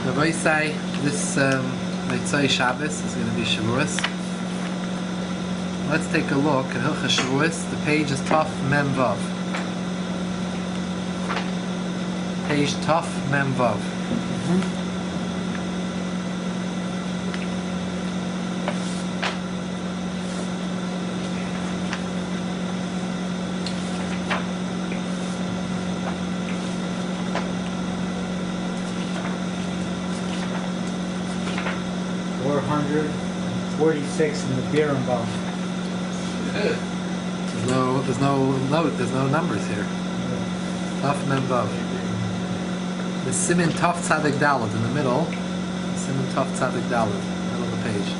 Rabbi say this Mitzvah Shabbos is going to be Shavous. Let's take a look at Hilchas Shavous. The page is Taf Mem Vav. Page Taf Mem Vav. 446 in the Birnbaum. There's no numbers here. Taf Mem Vav. The Siman Taf Tzadik Daled in the middle. Siman Taf Tzadik Daled, middle of the page.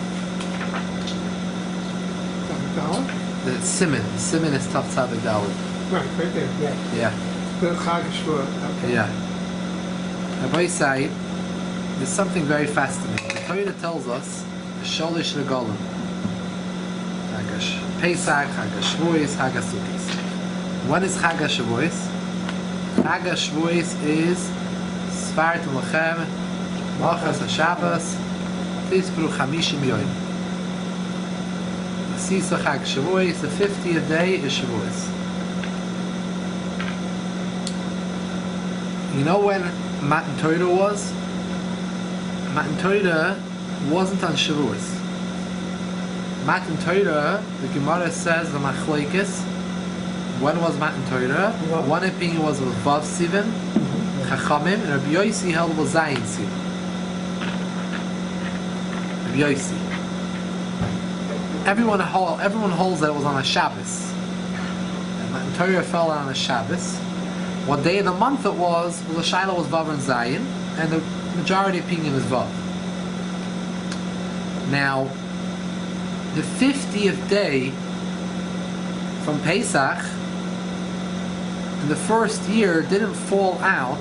The Siman is Taf Tzadik Daled. Right there. Yeah. The Chag Shvuah. Okay. Yeah. Rabbi say, there's something very fascinating. The Torah tells us Sholish Regolim. Pesach, Chag Shavuos, Chag Sukkos. When is Chag Shavuos? Chag Shavuos is Sefirah Lechem, Malchus HaShabbos, Tizbru Chamishim Yoim. Sisa Chag Shavuos, the 50th day is Shavuos. You know when Matan Torah was? Matan Torah wasn't on Shavous. Matan Torah, the Gemara says the Machlokes. When was Matan Torah? One opinion was with Vav Sivan, Chachamim, and Rabbi Yossi held was Zayin Sivan. Rabbi Yossi. Everyone holds that it was on a Shabbos. And Matan Torah fell on a Shabbos. What day of the month it was the Shaila was Vav and Zayin, and the majority opinion is Vav. Now, the 50th day from Pesach in the first year didn't fall out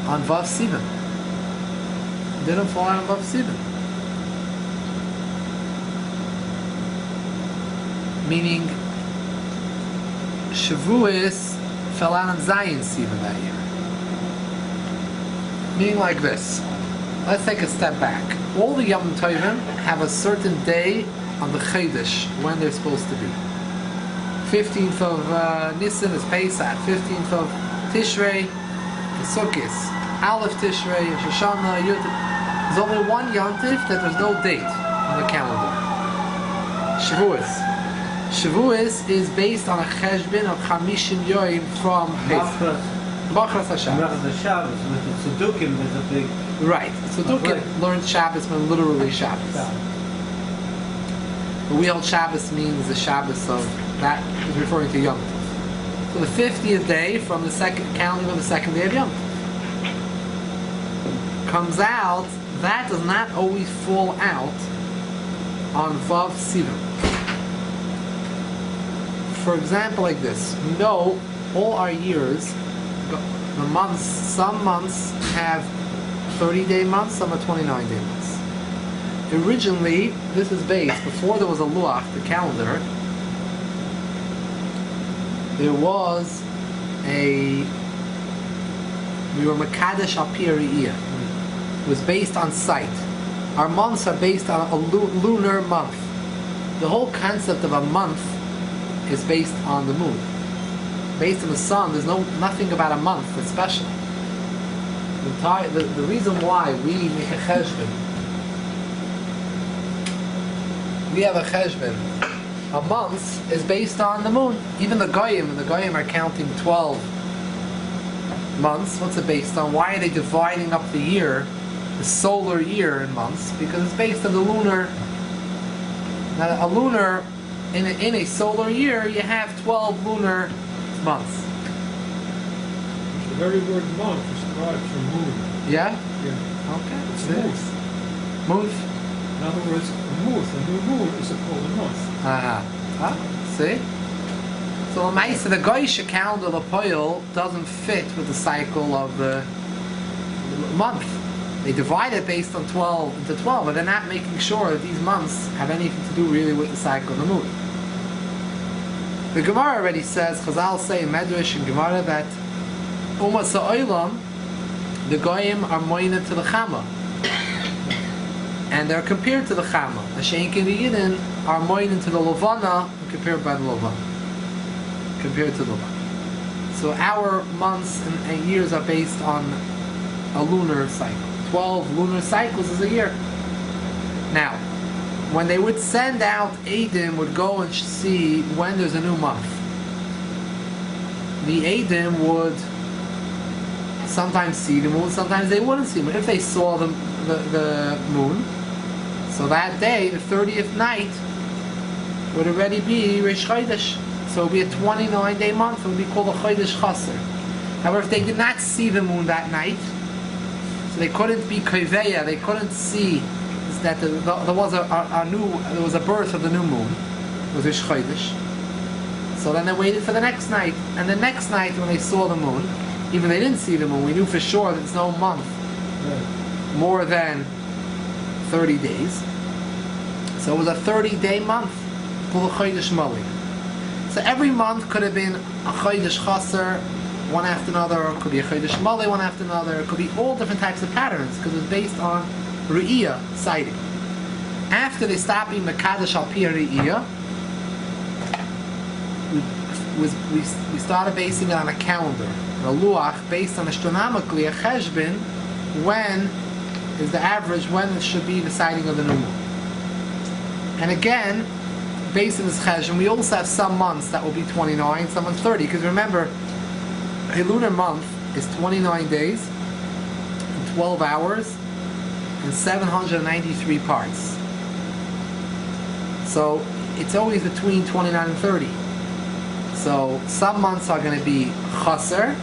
on Vav Sivan. Didn't fall out on Vav Sivan. Meaning, Shavuos fell out on Zayin Sivan that year. Meaning like this. Let's take a step back. All the Yom Tovim have a certain day on the Chodesh when they're supposed to be. 15th of Nisan is Pesach, 15th of Tishrei is Sukkos, Aleph Tishrei, Shoshana, Yud. There's only one Yom Tov that there's no date on the calendar. Shavuos. Shavuos is based on a cheshbon of Chamishim Yoim from Pesach. Machras HaShabbos. The Shabbos, with the Tzedukim, there's a big... Right. Tzedukim learned Shabbos meant literally Shabbos. But we hold Shabbos means the Shabbos of that is referring to Yom Tov. So the 50th day from the second counting of the second day of Yom Tov comes out. That does not always fall out on Vav Sivan. For example, like this. We know all our years. The months, some months have 30-day months, some are 29-day months. Originally, this is based, before there was a Luach, the calendar, there was we were Mekadesh Apiriyah. It was based on sight. Our months are based on a lunar month. The whole concept of a month is based on the moon. Based on the sun, there's nothing about a month that's special. The reason why we make a cheshbon, we have a cheshbon, a month is based on the moon. Even the Goyim are counting 12 months. What's it based on? Why are they dividing up the year, the solar year in months? Because it's based on the lunar. Now, a lunar, in a solar year, you have 12 lunar months. The very word month is derived from moon. Yeah? Yeah. Okay. It's muth. Muth? In other words, a new moon is called a month. See? So the Goyish calendar, the Poil, doesn't fit with the cycle of the month. They divide it based on 12 into 12, but they're not making sure that these months have anything to do really with the cycle of the moon. The Gemara already says, Chazal say in Medrash and Gemara that Ummah Sa'olam, the Goyim are moina to the Chama. And they're compared to the Chama. Hashenk and the Yidden are moina to the Levana compared by the Levana. Compared to the Levana. So our months and years are based on a lunar cycle. 12 lunar cycles is a year. Now, when they would send out, Eidim would go and see when there's a new month. The Eidim would sometimes see the moon, sometimes they wouldn't see the moon. If they saw the moon, so that day, the 30th night, would already be Rish Chodesh. So it would be a 29-day month. It would be called a Chodesh Chaser. However, if they did not see the moon that night, so they couldn't be Koveya, they couldn't see that there was a birth of the new moon. It was Rish Chodesh. So then they waited for the next night, and the next night when they saw the moon, even they didn't see the moon, we knew for sure that it's no month more than 30 days. So it was a 30-day month called a Chodesh Mali. So every month could have been a Chodesh Chaser, one after another, or it could be a Chodesh Mali, one after another. It could be all different types of patterns because it was based on Re'iyah sighting. After they stopped being Mekadosh al Pi Re'iyah, we started basing it on a calendar, a luach, based on astronomically a cheshbon, when is the average, when it should be the sighting of the new moon. And again, based on this cheshbon, we also have some months that will be 29, some months 30, because remember, a lunar month is 29 days, and 12 hours, and 793 parts. So it's always between 29 and 30. So some months are going to be chaser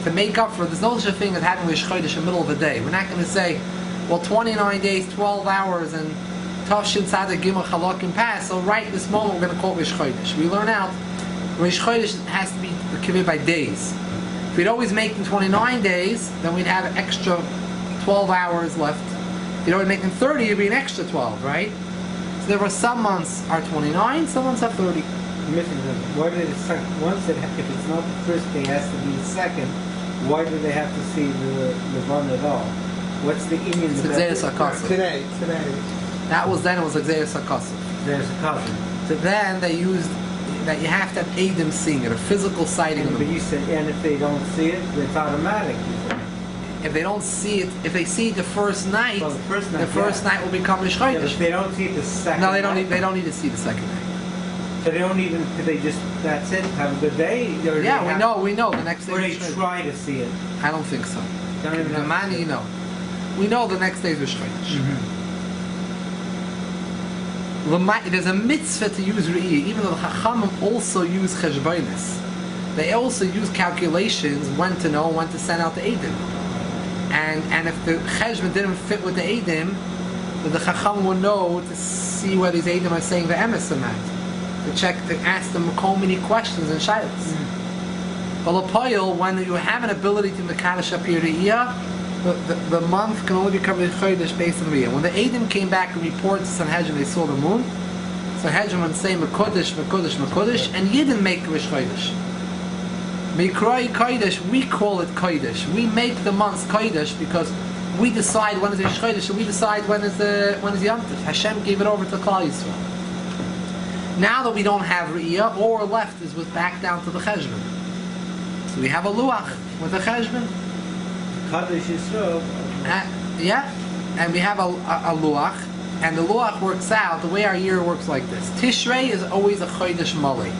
to make up for. There's no such a thing as having Rish Chodesh in the middle of the day. We're not going to say, well, 29 days, 12 hours, and Tavshin Tzaddik Gimel Chalakim pass. So right this moment we're going to call it Rish Chodesh. We learn out Rish Chodesh has to be committed by days. If we'd always make them 29 days, then we'd have an extra 12 hours left. If you'd always make them 30, it'd be an extra 12, right? So there were some months are 29, some months are 30. Why did if it's not the first day, it has to be the second. Why do they have to see the Levana at all? What's the Indian? Today. That was then. It was Exeus Hakasif. There's a cousin. So then they used that you have to have Eidim seeing it, a physical sighting of the But moon. you said, and if they don't see it, it's automatic. You said. If they don't see it, if they see it the first night, Well, the first night will become Rish Yeah, but Chodesh. if they don't see it the second. No, they don't. night, They don't need to see the second night. So they don't even. Could they just? That's it. Have a good day. Or Yeah, they we have- know. We know the next day. Or they is Rish Chodesh. try to see it. I don't think so. Don't even The have man, to. you know. We know the next day is Rish Chodesh. There's a mitzvah to use Re'iyah, even though the Chachamim also use Cheshbonis. They also use calculations when to know when to send out the Eidim. And if the Cheshbon didn't fit with the Eidim, then the Chacham will know to see whether these Eidim are saying the emes or not. To check, to ask them so many questions and shilas. But L'Poyel, when you have an ability to Mekadosh Al Pi Re'iyah, the month can only become Rish Chodesh based on Re'iyah. When the Eidim came back and reported to Sanhedrin they saw the moon, Sanhedrin would say Mekodesh, Mekodesh, Mekodesh, and Yidden make Rish Chodesh. Mikroi Kodesh, we call it Kodesh. We make the months Kodesh because we decide when is Rish Chodesh and we decide when is Yom Tov. Hashem gave it over to Klal Yisrael. Now that we don't have Re'iyah, all we're left is with back down to the Cheshbon. So we have a Luach with a Cheshbon. Kaddish Yisrael. Yeah, and we have a Luach, and the Luach works out, the way our year works like this. Tishrei is always a Chodesh Mali.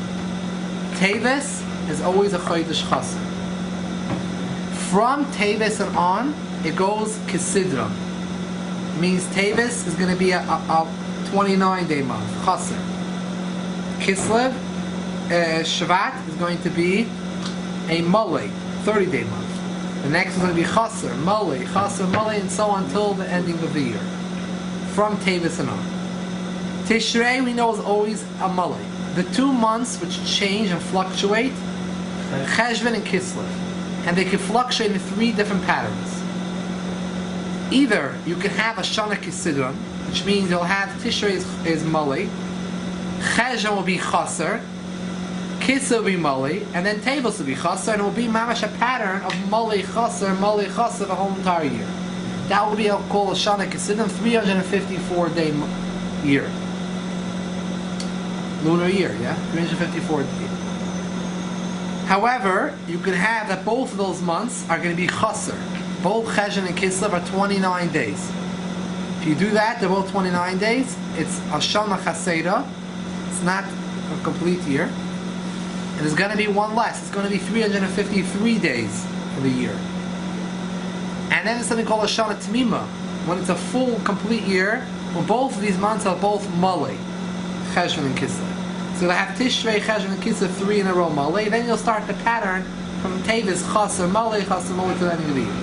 Teves is always a Chodesh Chaser. From Teves and on, it goes Kisidron. Means Teves is going to be a 29-day month, Chaser. Kislev, Shvat is going to be a Mali, 30-day month. The next is going to be Chaser, Mali, and so on until the ending of the year. From Tevis and on. Tishrei we know is always a Mali. The 2 months which change and fluctuate, Cheshvan and Kislev. And they can fluctuate in 3 different patterns. Either you can have a Shana Kisidron, which means you'll have Tishrei is Mali, Cheshvan will be Chaser, Kisa will be Mali, and then Tevos will be Chaser, and it will be mamash a pattern of Mali Chaser the whole entire year. That will be called a Shana Kisidim, 354-day year. Lunar year, yeah? 354 days. However, you can have that both of those months are going to be Chaser. Both Cheshvan and Kislev are 29 days. If you do that, they're both 29 days. It's a Shana Chaseda. It's not a complete year. And there's going to be one less. It's going to be 353 days for the year. And then there's something called a Shana Tmima, when it's a full, complete year, when both of these months are both Mali, Cheshvan and Kislev. So you'll have Tishrei, Cheshvan, and Kislev 3 in a row Mali. Then you'll start the pattern from Tevis, Chaser, Mali, to the end of the year.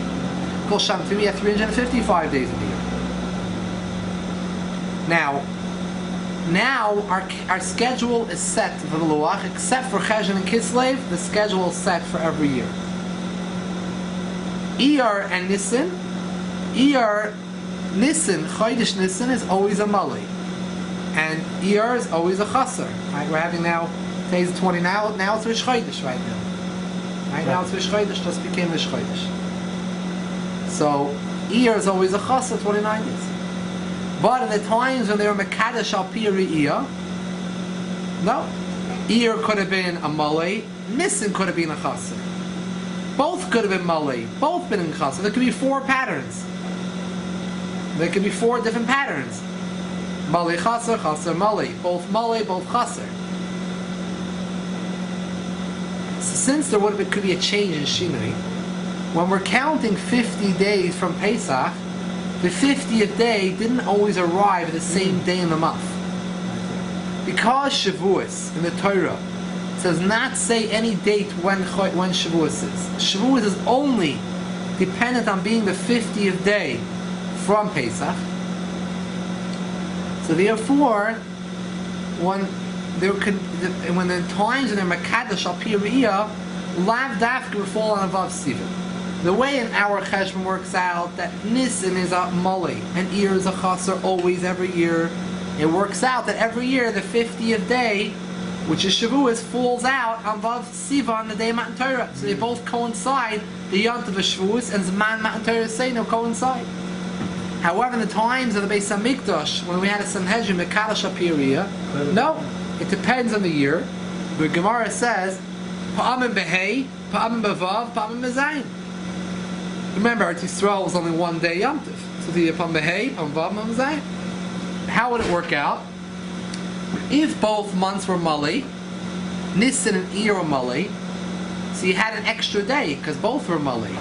Kol Shana Tmima, 355 days in the year. Now our schedule is set for the Luach, except for Cheshvan and Kislev, the schedule is set for every year. Iyar and Nisan, Chodesh Nisan is always a Mali. And Iyar is always a Chaser. Right? We're having now, today's the 20 now it's Rish Chodesh right now. Right now it's Rish Chodesh, just became Rish Chodesh. So Iyar is always a Chaser, 29 days. But in the times when they were Mekadesh al Piri Iyar, no. Iyar could have been a Mali, Nisan could have been a Chaser. Both could have been Mali, both been in Chaser. There could be 4 patterns. There could be 4 different patterns. Mali Chaser, Chaser Mali. Both Mali, both Chaser. So since there could be a change in Shinui, when we're counting 50 days from Pesach, the 50th day didn't always arrive at the same day in the month. Because Shavous in the Torah does not say any date when Shavous is. Shavous is only dependent on being the 50th day from Pesach. So therefore, when the times when they're Mekadesh al Piriya, Lav Dafka would fall on above Sivan. The way in our Cheshvan works out that Nisan is a Mali and Iyar is a Chaser always every year. It works out that every year the 50th day, which is Shavuos, falls out above Sivan, the day of Matan Torah. So they both coincide. The Yont of Shavuos and Zman Matan Torah say no coincide. However, in the times of the Beis Hamikdash, when we had a Sanhedrin Mekadesh Apiriya, no, it depends on the year. The Gemara says, Pa'amim Behei, Pa'amim Bevav, Pa'amim Bezayin. Remember, Eretz Yisrael was only one day Yom Tov. So the Pa'amim Behei, Pa'amim Bevav, Pa'amim Bezayin. How would it work out? If both months were Mali, Nisan and Iyar were Mali, so you had an extra day because both were Mali.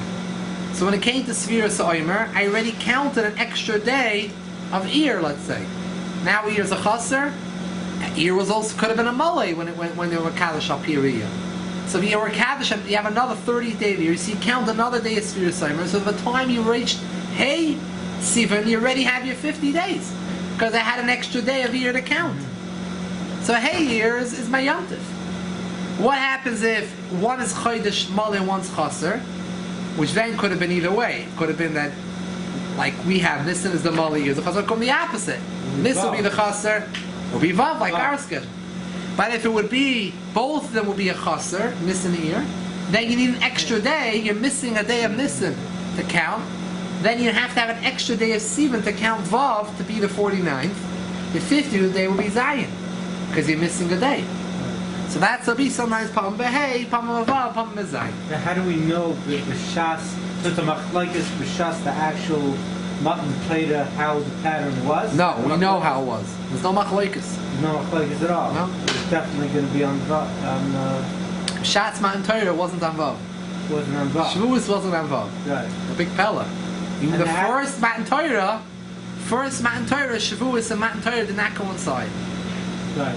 So when it came to Sefirah Sa'omer, I already counted an extra day of Iyar, let's say. Now Iyar is a Chaser. Iyar was also could have been a Mali when they were Kadosh al Piriya. So if you were Kadosh, you have another 30th day of Iyar. So you count another day of Sefirah Sa'omer. So by the time you reached Hey Sivan, you already have your 50 days because I had an extra day of Iyar to count. So Hey Iyar is my Yom Tov. What happens if one is Chodesh Mali and one's Chaser? Which then could have been either way. It could have been that, like we have, Nisan is the Mali, is the Chaser, come the opposite. This will be the Chaser, will be Vav, like our schedule. But if it would be, both of them would be a Chaser, Nisan and Iyar, then you need an extra day, you're missing a day of Nisan to count, then you have to have an extra day of Sivan to count Vav to be the 49th. The 50th day will be Zion, because you're missing a day. So that's a be sometimes Pam Behei, Pam Avav, Pam Mezai. Now how do we know the Shas, so the Machlokes B'Shas, the actual Matan Torah, how the pattern was? No, we know how it was. There's no Machlokes. There's no Machlokes at all? No. It's definitely going to be on Shatz Matan Torah wasn't on Vav. Wasn't on Vav. Shavuos wasn't on Vav. Right. A big Pella. Even the first Matan Torah, Shavuos and Matan Torah did not coincide. Right.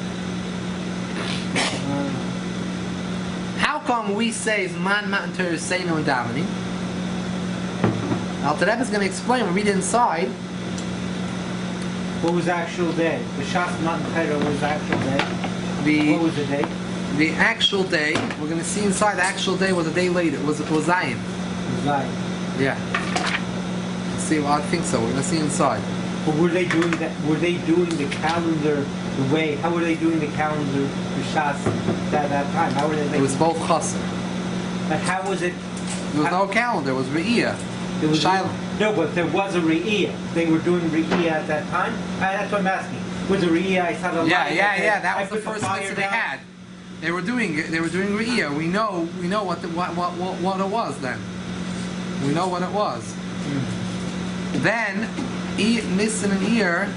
How come we say Zman Matan Torah Seinu and Davening? Al Rebbe is going to explain when we read inside. What was the actual day? The Shas Matan Torah was the actual day. What was the day? The actual day, we're going to see inside, the actual day was a day later. It was Zion. Zion. Yeah. Let's see, well, I think so. We're going to see inside. But were they doing that? Were they doing the calendar The way, how were they doing the calendar for Shas at that time? How were they? It was both chasser. But how was it? There was no calendar. It was re'iyah. There was Shiloh. no, but there was a re'iyah. They were doing re'iyah at that time. That's what I'm asking. Was a re'iyah? I saw the Yeah. That was the first mitzvah they had. They were doing re'iyah. We know what it was then. We know what it was. Then Nisan and Iyar.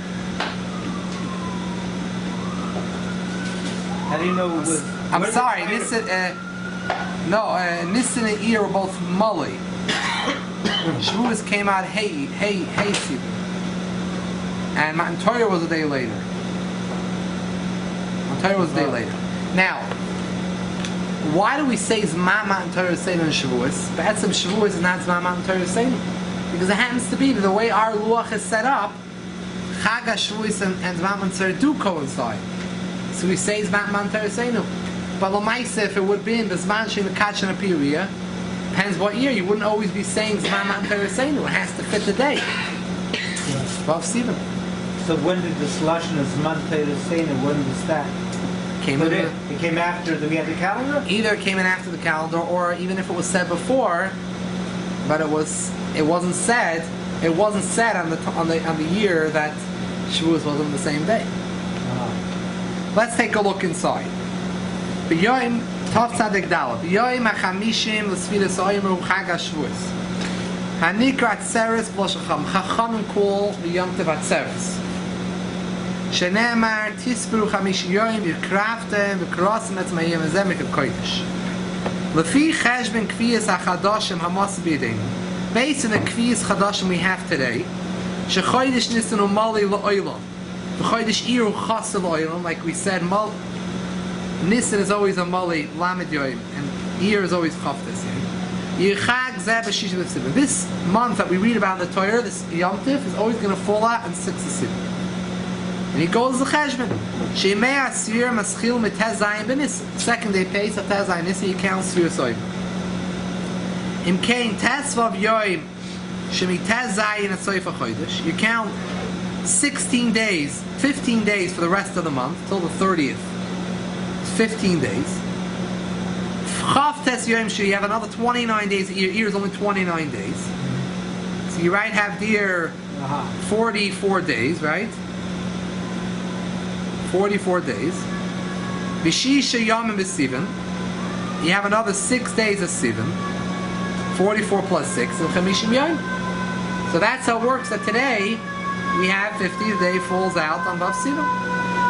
How do you know it was? I'm sorry, Nisan. Nisan and Iyar were both Mali. Shavous came out Hey Sivan. And Matan Torah was a day later. Matan Torah was a day later. Now, why do we say Zman Matan Torah Seinu in Shavous? Be'etzem Shavous is not Zman Matan Torah Seinu. Because it happens to be that the way our Luach is set up, Chag HaShavus and Zman Matan Torah do coincide. So we say Zman Matan Torah Seinu. But L'maisa, if it would be in the Zman Shein L'Kach and Apiriya, depends what year, you wouldn't always be saying Zman Matan Torah Seinu. It has to fit the day. Vav Sivan. So when did the Lashon of Zman Torah Seinu, when was that? It came after we had the calendar? Either it came in after the calendar, or even if it was said before, but it wasn't said on the year that Shavuos was on the same day. Let's take a look inside. B'yoyim Tov Tzadik Daled. B'yoyim HaChamishim L'Sfiras Oyimru Chag HaShavuos. Hanikra Atzeres B'Loshacham. Chachamim call the Yom Tov Atzeres. Shenemar Tisperu Chamish Yoyim V'Kraftem V'Krosim Etzmayim Ezemek HaKodesh. Lefi Cheshbon Kviyas HaChadoshim Hamas B'Yedin. Based on the Kviyas Chadoshim we have today, Shechodesh Nisan Umali L'Oilam. V'Chodesh Iru Chas L'Oilam, like we said, Nisan is always a Mali Lamed Yoyim, and Iyar is always Chaftes. Yichag Zeh B'Shish B'Sivan. This month that we read about in the Torah, this Yom Tif, is always going to fall out on 6 of Sivan. And he goes to Cheshbon. Shemei Asir Maschil Mitez Zayin B'Nisan. Second day pays of Tez Zayin Nisan, he counts Sefirah Soim. Im Kain Tesvav Yoyim Shemitez Zayin Atzoyfa Chodesh. You count 16 days, 15 days for the rest of the month, till the 30th. 15 days. Chav Tes Yoyim Shu, you have another 29 days. Year is only 29 days. So you have dear 44 days, right? 44 days. B'shisha Yomim B'Sivan, you have another 6 days of Sivan. 44 plus 6, and Chamishim Yom. So that's how it works. That today we have 50th day falls out on Vav Sivan.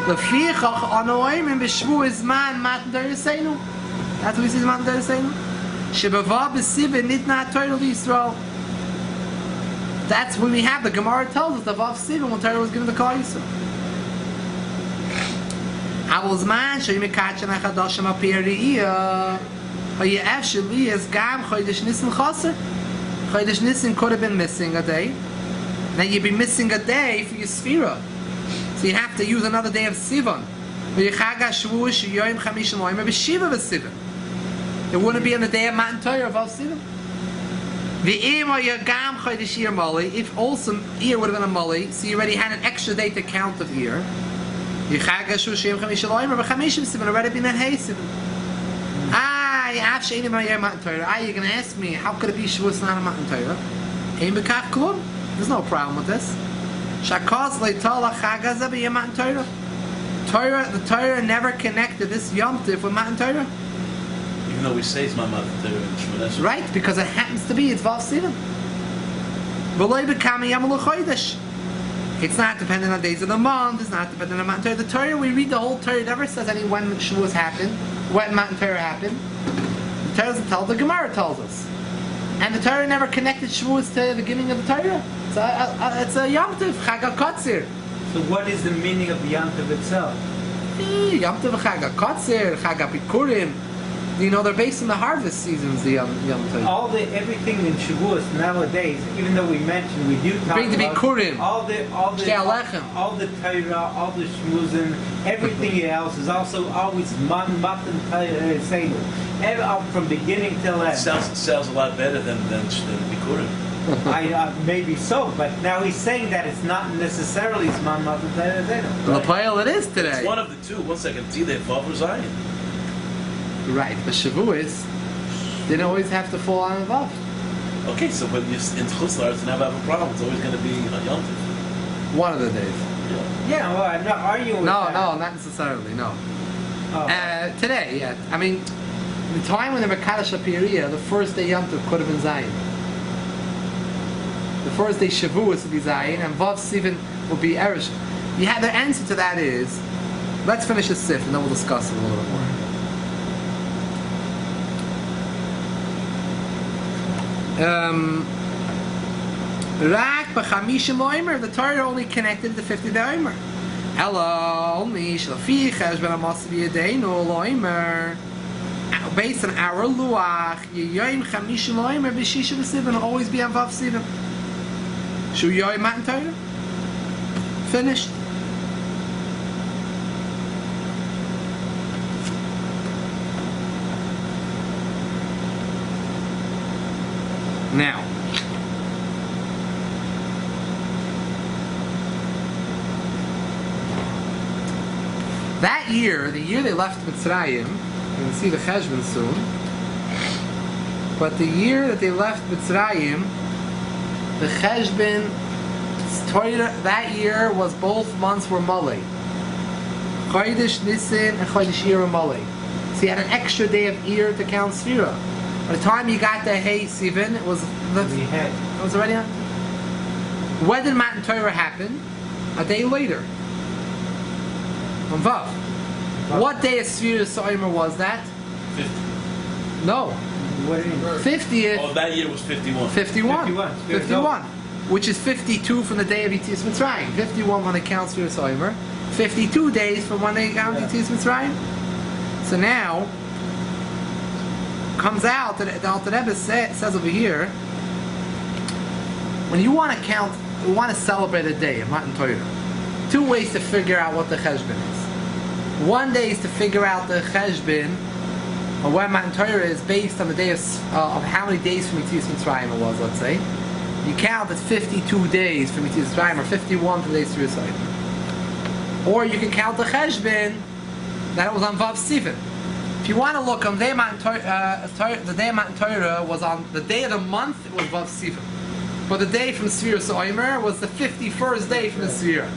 Lefichach anoim b'shvu man matan Torah Seinu. That's what we see matan Torah Seinu. Shebavav b'Sivan nitna Torah l'Yisrael. That's when we have the Gemara tells us the Vav Sivan when Torah was given to Klal Yisrael. Avol zman she'imikach nachadashim apiriyah. Hayefsheli is gam chodesh Nisan chaser. Chodesh Nisan could have been missing a day. Now you'd be missing a day for your Sefirah. So you have to use another day of Sivan. It wouldn't be on the day of Matan Torah of Sivan. If also Iyar would have been a Mali, so you already had an extra day to count of Iyar. Already been at Hey Sivan. You're going to ask me, how could it be Shavuos not a Matan Torah? There's no problem with this. The Torah never connected this Yom Tif with Matan Torah. Even though we say it's my Matan Torah in Shmones. Right, because it happens to be, it's Vav Sivan. It's not dependent on days of the month, it's not dependent on Matan Torah. The Torah, we read the whole Torah, never says when Shavuos happened, when Matan Torah happened. The Torah doesn't tell, the Gemara tells us. And the Torah never connected Shavuos to the beginning of the Torah. It's a Yom Tov, Chag HaKotzir. So what is the meaning of the Yom Tov itself? Yom Tov, Chag HaKotzir, Chag HaPikurim. They're based on the harvest seasons, the Yom Tov. Everything in Shavuos nowadays, even though we mentioned, we do talk about Bikurim. all the Torah, all the Shmuzim, everything else is also always Matan Torah Seinu. From beginning till end. It sounds a lot better than Bikurim. Maybe so, but now he's saying that it's not necessarily Zman Matan Torah Zeno. The Pile it is today. It's one of the two. 1 second. It's either Vav or Zion. Right, but Shavous didn't always have to fall on Vav. Okay, so when you're in Chutz La'aretz, never have a problem. It's always going to be on Yom Tov. One of the days. Yeah, well, I'm not arguing with No, that. no, not necessarily, no. Oh. Today, yeah. I mean, the time when they were Kaddish Apiriya, the first day Yom Tov could have been Zion. The first day Shavous would be Zion, and Vav Sivan would be Eresh. You had the answer to that is, let's finish the Sif, and then we'll discuss it a little bit more. Rak b'chamishim oimer. The Torah only connected the 50th oimer. Hello, only shlafichesh ben amasav yadeinu loimer. Based on our luach, yoyim chamishim oimer b'shisha v'sivan will always be on Vav Sivan. Shu yoyim matan Torah. Finished. Now, that year, the year they left Mitzrayim, we'll see the Cheshbon soon, but the year that they left Mitzrayim, the Cheshbon, that year was both months were Malay. Chodesh Nisan and Chodesh Iyar were Malay. So you had an extra day of Iyar to count Sefirah. By the time you got to Hey Sivan, it was already on. When did Matan Torah happen? A day later. On Vav. What day of Sefirah Soimer was that? 50. No. What do you mean? 50th. Oh, that year was 51. 51. 51. Which is 52 from the day of Yetzias Mitzrayim. 51 when they count Sefirah Soimer. 52 days from when they count Yetzias Mitzrayim. So now, comes out that the Alter Rebbe says over here, when you want to count, you want to celebrate a day of Matan Torah, two ways to figure out what the Cheshbon is. One day is to figure out the Cheshbon, or when Matan Torah is based on the day of how many days from Yetzias Mitzrayim it was, let's say. You count at 52 days from Yetzias Mitzrayim, or 51 from the days of Yerushalayim. Or you can count the Cheshbon that it was on Vav Sivan. If you want to look on the day of Matan Torah was on the day of the month, it was Vav Sivan. But the day from Sefirah Soimer was the 51st day from the Sefirah.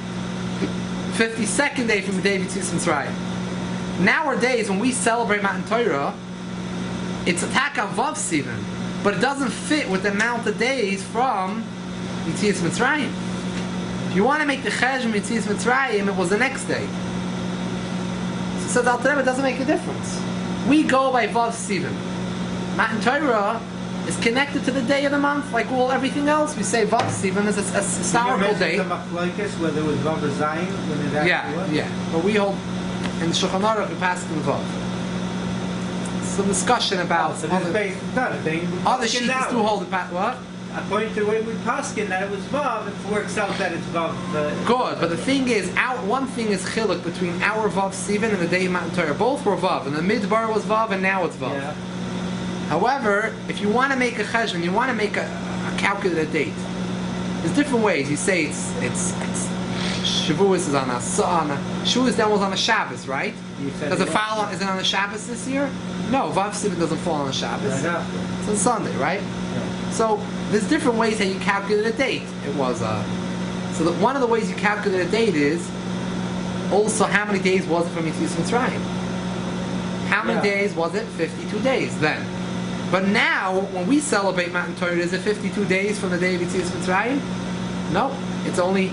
52nd day from the day of Yetzias Mitzrayim. Nowadays, when we celebrate Matan Torah, it's attack on Vav Sivan, but it doesn't fit with the amount of days from Yetzias Mitzrayim. If you want to make the Cheshbon Yetzias Mitzrayim, it was the next day. So the Alter Rebbe, it doesn't make a difference. We go by Vav Sivan. Matan Torah is connected to the day of the month, like all everything else. We say Vav Sivan is a historical day. The Machlokes, whether it was Vav or Zion, when it actually was? Yeah. But we hold in Shulchan Aruch we pass in Vav. Some discussion about So this is based on other sheets do hold the what? According to the way we paskin that it was Vav, it works out that it's Vav. Good, but the thing is, one thing is chiluk between our Vav Sivan and the day of Matan Torah. Both were Vav, and the Midbar was Vav, and now it's Vav. Yeah. However, if you want to make a cheshbon, you want to make a calculated date. There's different ways. You say it's Shavous is on a Shavous then was on a Shabbos, right? Does it follow? Is it on a Shabbos this year? No, Vav Sivan doesn't fall on a Shabbos. It's on Sunday, right? Yeah. So there's different ways that you calculate a date. It was so that one of the ways you calculate a date is also how many days was it from Yetzias Mitzrayim? How many days was it? 52 days then. But now, when we celebrate Matan Torah, is it 52 days from the day of Yetzias Mitzrayim? No, it's only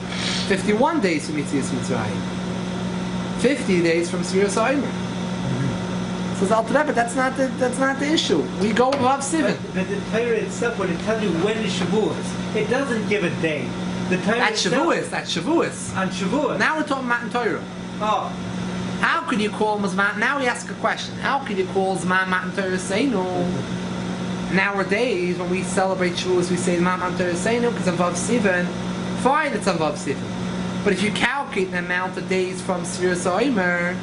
51 days from Yetzias Mitzrayim. 50 days from Sefirah Soimer. Says Alter Rebbe, that's not the issue. We go above Sivan. But the Torah itself, when it tells you when is Shavuos, it doesn't give a day. The Torah That's Shavous. On Shavuos. Now we're talking Matan Torah. Oh. How could you call Zman? Now we ask a question. How could you call Zman Matan Torah Seinu? Nowadays, when we celebrate Shavuos, we say Zman Matan Torah Seinu because above Sivan. Fine, it's above Sivan. But if you calculate the amount of days from Sefirah Soimer,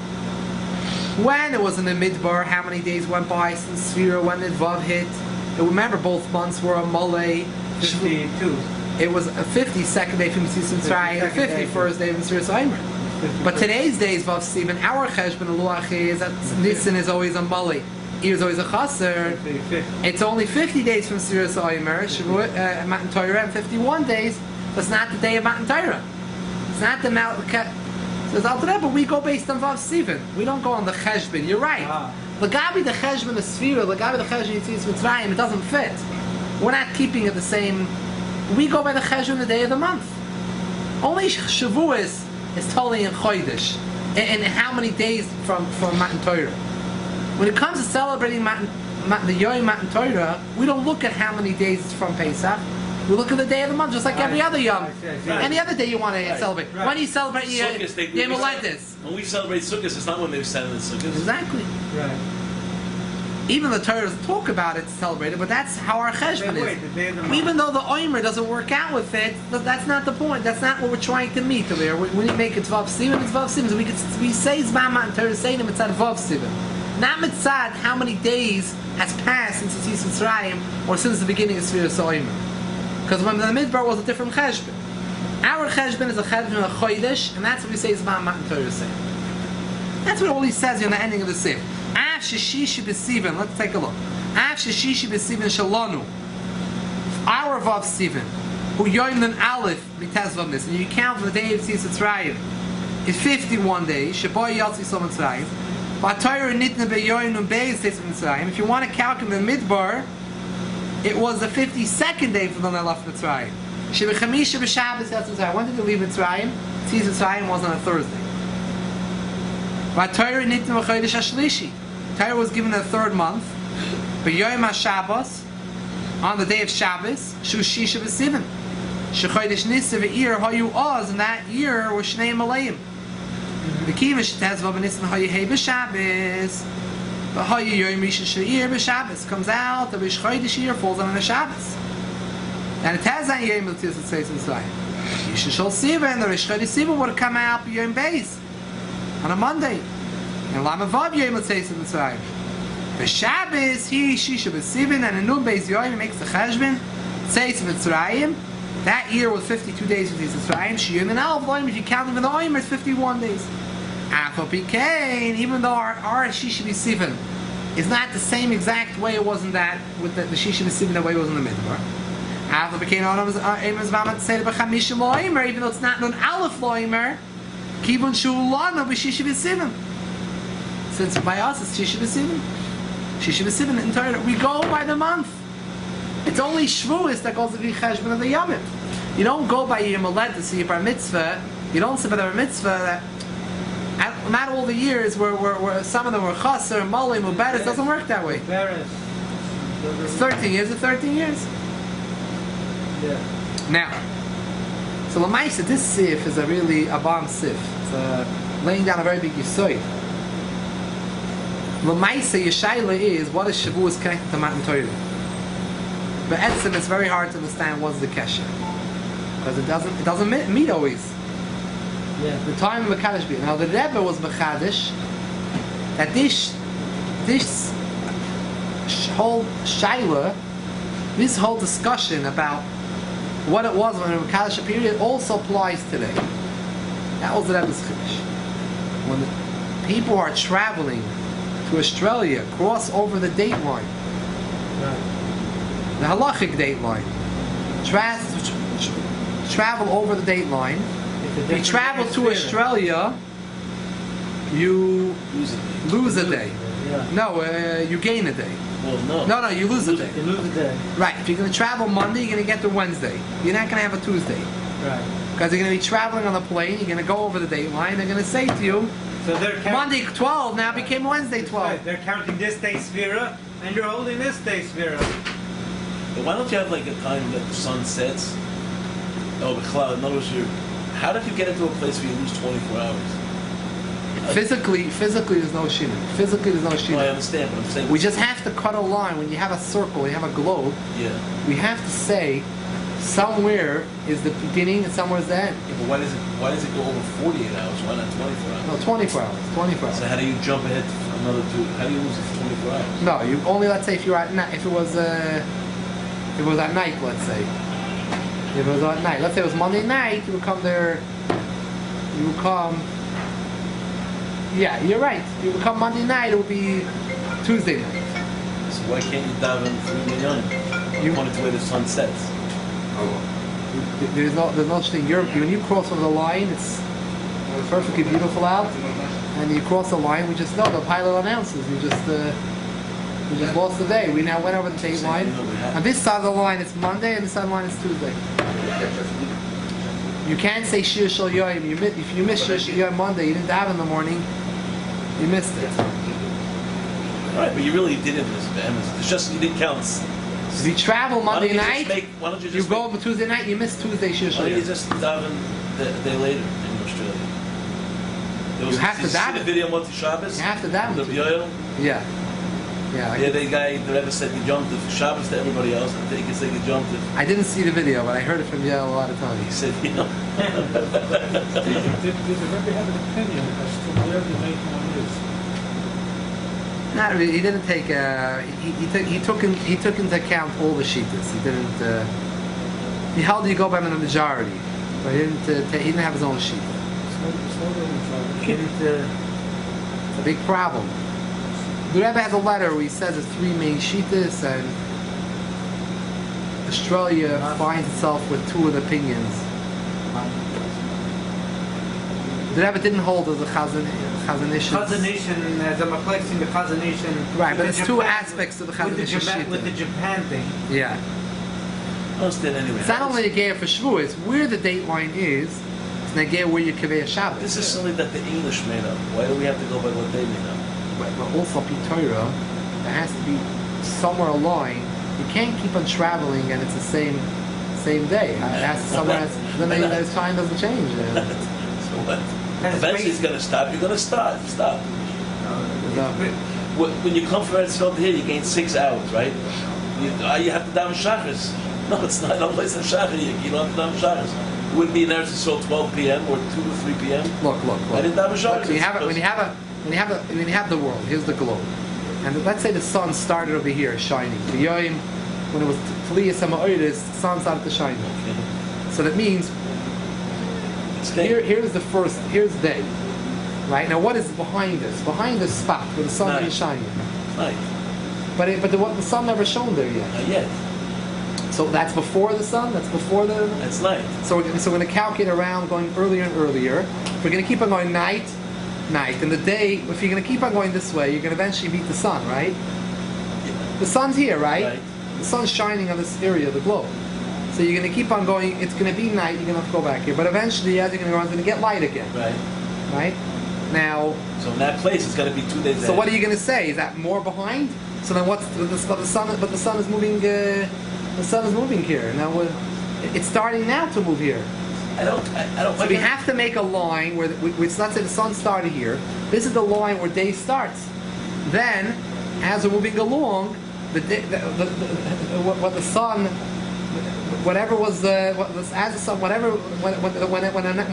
when it was in the Midbar, how many days went by since Sefirah, when did Vav hit? And remember, both months were a Malay. 52. It was a 52nd day from Mesilas Mitzrayim, and 51st day from Sefirah Omer. But today's day is Vav Sivan. Our cheshbon Luach is that Nisan is always a Mali. Ear is always a Chaser. It's only 50 days from Sefirah Omer, Shavous, Matan Torah, and 51 days. But it's not the day of Matan Torah. It's not the Mount. Says Alter Rebbe, we go based on Vav Sivan. We don't go on the cheshbon. You're right. Lagabi the cheshbon of Sefirah, Lagabi the cheshbon of Mesilas Mitzrayim, it doesn't fit. We're not keeping it the same. We go by the cheshbon the day of the month. Only Shavous is totally in Chodesh. And how many days from Matan Torah? When it comes to celebrating the Yom Matan Torah, we don't look at how many days it's from Pesach. We look at the day of the month, just like every other Yom. Any other day you want to celebrate. When do you celebrate Yom Haledes? When we celebrate Sukkot, it's not when they stand in Sukkot. Exactly. Right. Even the Torah doesn't talk about it, celebrated, but that's how our cheshbon is. Even though the Omer doesn't work out with it, that's not the point. That's not what we're trying to meet over here. We make it Vav Sivan, it's Vav Sivan. So we say Zman Matan Torah, say them it's at Vav Sivan. Not mitzad how many days has passed since Mesilas Mitzrayim or since the beginning of Sefirah Omer. Because when the Midbar was a different cheshbon. Our cheshbon is a cheshbon of Chodesh, and that's what we say Zman Matan Torah say. That's what all he says in the ending of the Sif. Av Shishishi B'Sivan, let's take a look. Av Shishishi B'Sivan Shalonu. Our Vav Sivan, who Yoinan Aleph Mitezvav this, and you count from the day of Mesilas Mitzrayim, is 51 days. Shaboy Yatsi Sol Mitzrayim. V'Torah Nitna Be'Yoinun Beis Mesilas Mitzrayim. If you want to calculate the Midbar, it was the 52nd day from the Nalaf Mitzrayim. Shebechamisha B'Shabbos Yatsi Mitzrayim. When did you leave Mitzrayim? Mesilas Mitzrayim was on a Thursday. Torah was given the third month, but Yom HaShabbos, on the day of Shabbos, Shushisha B'Sivan. Shechodesh Nisa v'ir hayu oz, and that year was Shnei Malayim. V'kiva shetezva b'Nisan hayu hei b'Shabbos, v'hayu Yom Rishon She'ir b'Shabbos. Comes out, the Chodesh year falls on a Shabbos. And it has that Yom L'Tiz L'Tzeis Mitzrayim. Yishon Shol Sivan, the Chodesh Sivan would come out for Yom Beis on a Monday. And Lama Vav Yom L'Tzeis Mitzrayim. The Shabbos, he Shisha B'Sivan, and in Nun Beis Yom, he makes the Cheshbon, Tzeis Mitzrayim. That year was 52 days with Mitzrayim. Shiyum and Alv Loim, if you count even the Omer, it's 51 days. Afal Pikain, even though our Shisha B'Sivan is not the same exact way it was in that, with the Shisha B'Sivan, the way it was in the Midbar. Afal Pikain, Omer Zvamat Seder B'Chamishim Loimer, even though it's not Nun Aleph Loimer, Kibun Shulano B'Shisha B'Sivan. Since by us it's Shisha B'Sivan. Shisha B'Sivan in Torah, we go by the month. It's only Shavuos that goes to the Cheshbon of the Yomim. You don't go by your Moled to see your Bar Mitzvah. You don't say by the Bar Mitzvah that not all the years where some of them were Chaser, Molim, Uberes. It doesn't work that way. It's 13 years or 13 years. Yeah. Now, so Lamaisa, this Sif is a bomb Sif. It's laying down a very big Yisoid. Lamaisa, Yeshayla is, what is Shavuos connected to Matan Torah? But Etzim, it's very hard to understand what's the kesher, because it doesn't meet always. Yeah. The time of Mekadosh B'Yom. Now the Rebbe was Mekadosh that this whole shaila, this whole discussion about what it was when the Mekadosh period also applies today. That was the Rebbe's Chiddush. When the people are traveling to Australia, cross over the date line. Right. The halachic date line. Travel over the date line. If you travel to Australia, you lose a day. Yeah. No, you gain a day. Well, No, you lose a day. You lose a day. Right. If you're going to travel Monday, you're going to get to Wednesday. You're not going to have a Tuesday. Right. Because you're going to be traveling on the plane, you're going to go over the date line, they're going to say to you, So they're Monday 12 now became Wednesday 12. Right. They're counting this day Sefirah, and you're holding this day Sefirah. But why don't you have like a time that the sun sets? Oh, the cloud. In other words, how did you get into a place where you lose 24 hours? Physically, there's no shina. Physically, there's no No, I shina. understand, but I'm saying We just have to cut a line. When you have a circle, you have a globe, yeah. we have to say somewhere is the beginning and somewhere is the end. Yeah, but why does it go over 48 hours? Why not 24 hours? No, 24 hours. 24 So hours. how do you jump ahead to another two? How do you lose it for 24 hours? No, you only, let's say if you're at night, if it was at night, let's say. If it was at night, let's say it was Monday night, you would come there. You would come. Yeah, you're right. You would come Monday night. It would be Tuesday night. So why can't you daven 3 million? You want it to where the sun sets. There's no such thing. When you cross over the line, it's perfectly beautiful out, and you cross the line. We just know the pilot announces. We just lost the day. We now went over the date line. On this side of the line, it's Monday, and this side of the line is Tuesday. You can't say Shir Shal Yoyim. If you miss Shir Shal Yoyim Monday, you didn't have in the morning, you missed it. All right, but you really didn't miss it. It's just you didn't count. If you travel Monday night, why don't you you go over Tuesday night, you miss Tuesday Shir Shal Why don't you Yoyim. just daven the day later in Australia? You have to daven. See the video Moti Shabbos? You have to daven. The Yoel? Yeah. Yeah. Yeah, the guy, the Rebbe said he jumped it for Shabbos to everybody else. I think he said he jumped it. I didn't see the video, but I heard it from Yael a lot of He times. said, you know. Did the Rebbe have an opinion as to where the late one is? Not really. He didn't take. He took into account all the shittas. He didn't. He held you go by the majority, but he didn't have his own sheet. He didn't. It's a big problem. The Rebbe has a letter where he says there's 3 main shittas, and Australia finds itself with 2 of the opinions. The Rebbe didn't hold as a Chazanish. The Machlekes, the Chazanish, Right, but there's 2 aspects to the Chazanish shita. With the Japan thing. Yeah. Anyway. It's not only a gear for Shavuos, where the date line is, it's a gear where you kaveh Shabbos. This is something that the English made up. Why do we have to go by what they made up? But also Torah, there has to be somewhere a line. You can't keep on traveling and it's the same day. It has to somewhere else. Then the time doesn't change. So what? Eventually it's going to stop. You're going to stop. When you come from Eretz Yisrael to here, you gain 6 hours, right? You have to daven Shachris. No, it's not. No place in Shachar. You don't have to daven Shachris. It wouldn't be in Eretz Yisrael 12 p.m. or 2 to 3 p.m. Look. I didn't daven Shachris. When you have the world, here's the globe, and let's say the sun started over here shining. The Yom, when it was Tliyas HaMa'oris, the sun started to shine. Okay. So that means here's the day, right? Now what is behind this? Behind this spot where the sun is shining. Night. But the sun never shone there yet. Not yet. So that's before the sun. That's before the. That's night. So we're going to calculate around going earlier and earlier. We're going to keep on going night, and the day. If you're going to keep on going this way, you're going to eventually meet the sun, right? Yeah. The sun's here, right? Right. The sun's shining on this area of the globe. So you're going to keep on going. It's going to be night. You're going to have to go back here. But eventually, as you're going to go, it's going to get light again. Right. Right. Now. So in that place, it's going to be 2 days. So what are you going to say? Is that more behind? So then what's the sun? But the sun is moving. The sun is moving here. Now it's starting now to move here. I don't. So we have to make a line where let's say the sun started here. This is the line where day starts. Then, as we're moving along, when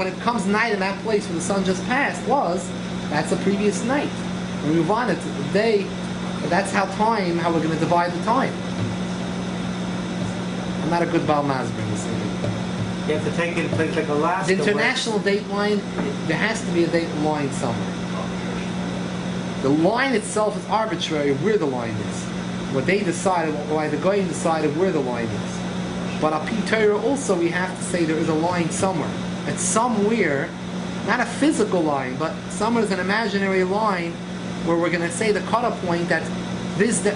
it comes night in that place where the sun just passed that's the previous night. When we move on, it's the day. That's how we're going to divide the time. I'm not a good Baal Masber. You have to take it in place like Alaska. The international date line, there has to be a date line somewhere. The line itself is arbitrary where the line is. What they decided, why the Goyim decided where the line is. But at Torah also we have to say there is a line somewhere. It's somewhere, not a physical line, but somewhere is an imaginary line where we're going to say the cutoff point that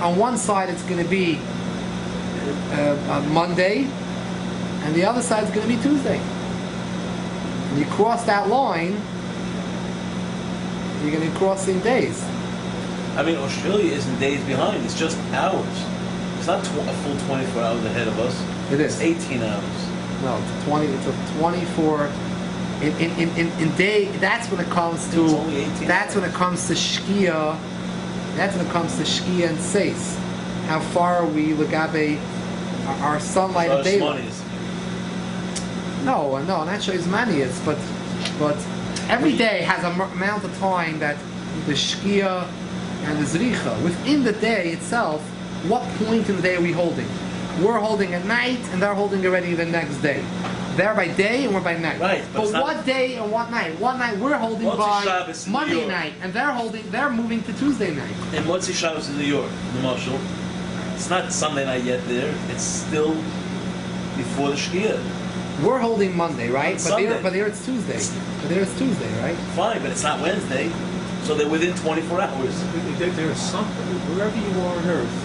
on one side it's going to be Monday, and the other side is going to be Tuesday. When you cross that line, you're going to be crossing days. I mean, Australia isn't days behind. It's just hours. It's not a full 24 hours ahead of us. It is. It's 18 hours. No, it's 24. In day. That's when it comes to. It's only 18 that's hours. when it comes to Shkia. That's when it comes to Shkia and Seis. How far are we Lagabe our sunlight and daylight? No, not Shizmanias, but every day has an amount of time that the Shkia and the Zricha. Within the day itself, what point in the day are we holding? We're holding at night, and they're holding already the next day. They're by day and we're by night. Right, but But it's not- what day and what night? One night we're holding Motzi by Shabbos in New Monday York. night, and they're moving to Tuesday night. In Motzi Shavous in New York, in the Marshall, it's not Sunday night yet there. It's still before the Shkia. We're holding Monday, right? On But there it's Tuesday. But there it's Tuesday, right? Fine, but it's not Wednesday. So they're within 24 hours. There is some, wherever you are on Earth,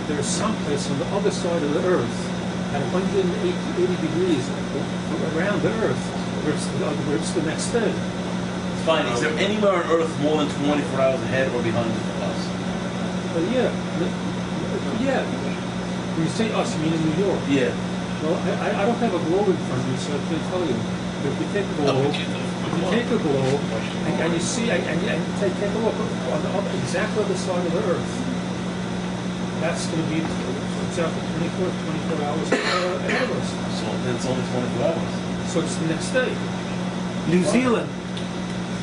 there is some place on the other side of the Earth at 180 degrees around the Earth where it's the next day. Fine. Is there anywhere on Earth more than 24 hours ahead or behind us? But yeah. When you say us, you mean in New York? Yeah. Well, I don't have a globe in front of me, so I can't tell you. But if you take a globe, and you see, and take a look on the exact other side of the Earth, that's going to be exactly 24 hours ahead of us. So then it's only 24 hours. So it's the next day. New Zealand.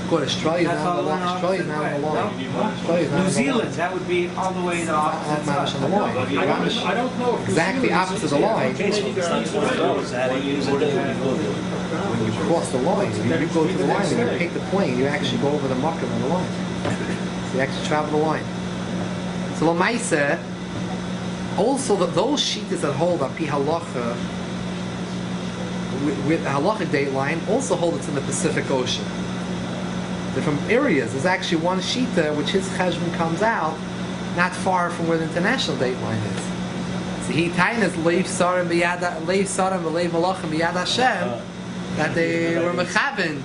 Good, Australia's That's now all on the line. going on Australia's now on the line. Australia's now New on the Zealand, line. that would be all the way the opposite Mamish side. on the line. I don't know. If Exactly New Zealand opposite is- the line. Okay, so if it's not 24 hours. How do you use a day when you go there? When you cross the line, you go to the line and you take the plane, you actually go over the mucker on the line. So you actually travel the line. So Lamaisa, also those sheetas that hold on Pi Halacha with a halachic date line also hold it in the Pacific Ocean. They're from areas. There's actually one shita which his cheshbon comes out not far from where the international date line is. So he tainas leiv sarim v'leiv malachim b'yad Hashem that they were mechavin.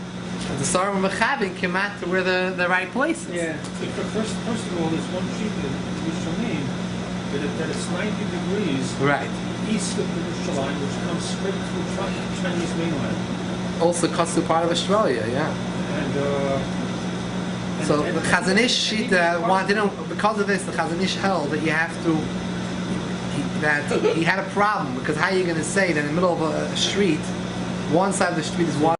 The sarim were mechavin came out to where the right place is. Yeah. First of all, there's one sheet in Rishonim that it's 90 degrees Right. east of Yerushalayim, which comes straight through Chinese mainland. Also Kasu part of Australia, yeah. So the Chazanish shita wanted, because of this, the Chazanish held that you have to, that he had a problem, because how are you going to say that in the middle of a street, one side of the street is one